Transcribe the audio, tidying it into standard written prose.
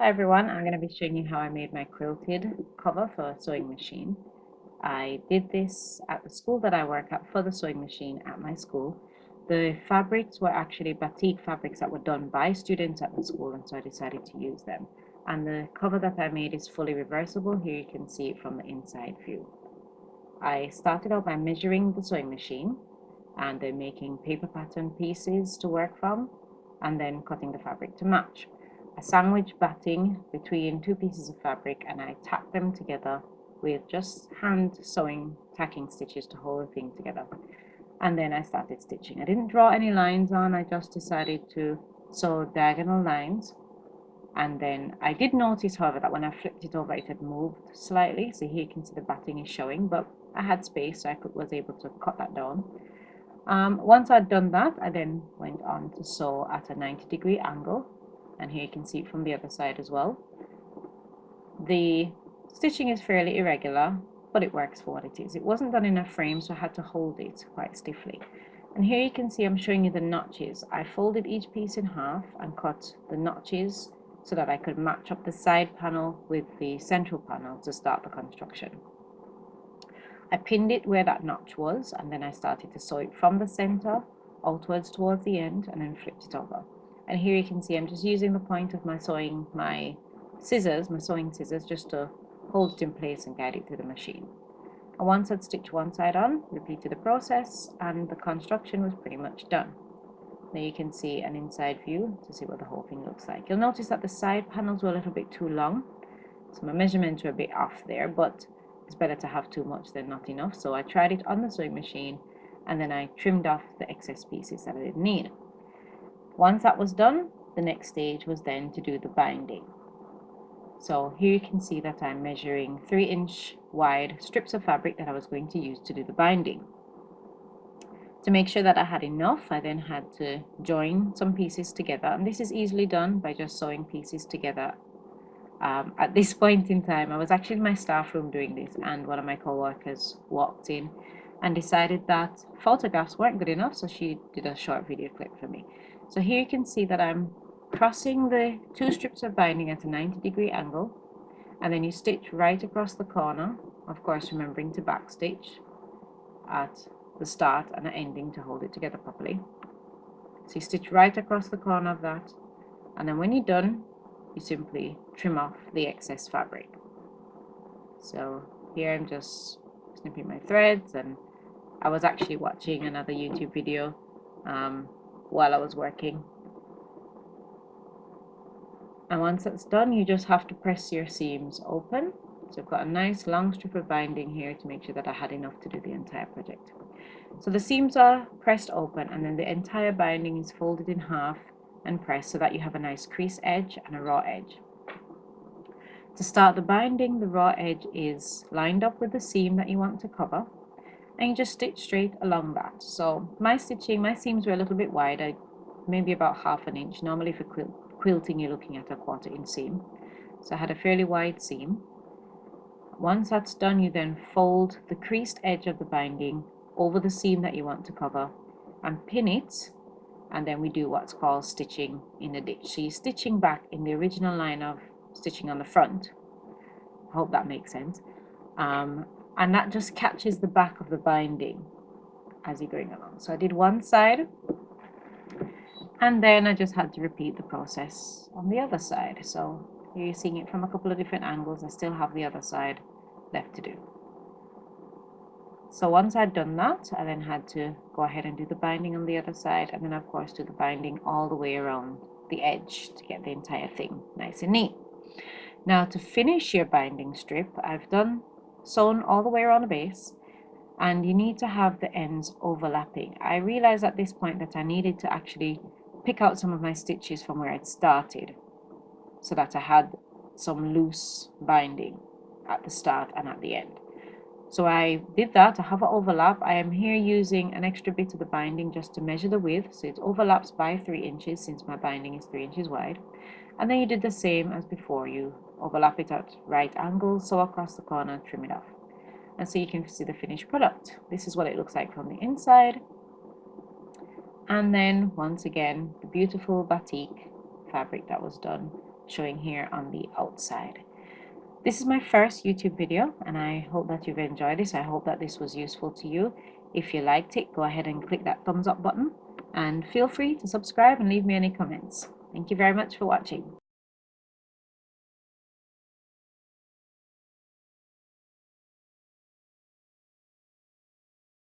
Hi everyone, I'm going to be showing you how I made my quilted cover for a sewing machine. I did this at the school that I work at for the sewing machine at my school. The fabrics were actually batik fabrics that were done by students at the school, and so I decided to use them. And the cover that I made is fully reversible. Here you can see it from the inside view. I started out by measuring the sewing machine and then making paper pattern pieces to work from, and then cutting the fabric to match. I sandwich batting between two pieces of fabric and I tacked them together with just hand sewing tacking stitches to hold the thing together. And then I started stitching. I didn't draw any lines on, I just decided to sew diagonal lines. And then I did notice, however, that when I flipped it over, it had moved slightly. So here you can see the batting is showing, but I had space, so was able to cut that down. Once I'd done that, I then went on to sew at a 90-degree angle, and here you can see it from the other side as well. The stitching is fairly irregular, but it works for what it is. It wasn't done in a frame, so I had to hold it quite stiffly. And here you can see I'm showing you the notches. I folded each piece in half and cut the notches so that I could match up the side panel with the central panel to start the construction. I pinned it where that notch was, and then I started to sew it from the center outwards towards the end and then flipped it over. And here you can see I'm just using the point of my sewing scissors just to hold it in place and guide it through the machine. And once I'd stitched one side on, repeated the process, and the construction was pretty much done. Now you can see an inside view to see what the whole thing looks like. You'll notice that the side panels were a little bit too long, so my measurements were a bit off there, but it's better to have too much than not enough. So I tried it on the sewing machine and then I trimmed off the excess pieces that I didn't need. Once that was done, the next stage was then to do the binding. So here you can see that I'm measuring 3-inch wide strips of fabric that I was going to use to do the binding. To make sure that I had enough, I then had to join some pieces together, and this is easily done by just sewing pieces together. At this point in time, I was actually in my staff room doing this, and one of my co-workers walked in and decided that photographs weren't good enough, so she did a short video clip for me. So here you can see that I'm crossing the two strips of binding at a 90-degree angle, and then you stitch right across the corner, of course remembering to back stitch at the start and the ending to hold it together properly. So you stitch right across the corner of that, and then when you're done, you simply trim off the excess fabric. So here I'm just snipping my threads, and I was actually watching another YouTube video while I was working. And once that's done, you just have to press your seams open. So I've got a nice long strip of binding here to make sure that I had enough to do the entire project. So the seams are pressed open, and then the entire binding is folded in half and pressed so that you have a nice crease edge and a raw edge. To start the binding, the raw edge is lined up with the seam that you want to cover, and you just stitch straight along that. So my seams were a little bit wide, maybe about 1/2 inch. Normally for quilting you're looking at a 1/4 inch seam. So I had a fairly wide seam. Once that's done, you then fold the creased edge of the binding over the seam that you want to cover and pin it, and then we do what's called stitching in the ditch. So you're stitching back in the original line of stitching on the front. I hope that makes sense. And that just catches the back of the binding as you're going along. So I did one side, and then I just had to repeat the process on the other side. So here you're seeing it from a couple of different angles. I still have the other side left to do. So once I'd done that, I then had to go ahead and do the binding on the other side, and then of course do the binding all the way around the edge to get the entire thing nice and neat. Now to finish your binding strip, I've sewn all the way around the base, and you need to have the ends overlapping. I realized at this point that I needed to actually pick out some of my stitches from where I'd started so that I had some loose binding at the start and at the end. So I did that. I have an overlap. I am here using an extra bit of the binding just to measure the width, so it overlaps by 3 inches since my binding is 3 inches wide. And then you did the same as before. You overlap it at right angles, sew across the corner, trim it off. And so you can see the finished product. This is what it looks like from the inside. And then once again, the beautiful batik fabric that was done showing here on the outside. This is my first YouTube video, and I hope that you've enjoyed this. I hope that this was useful to you. If you liked it, go ahead and click that thumbs up button, and feel free to subscribe and leave me any comments. Thank you very much for watching.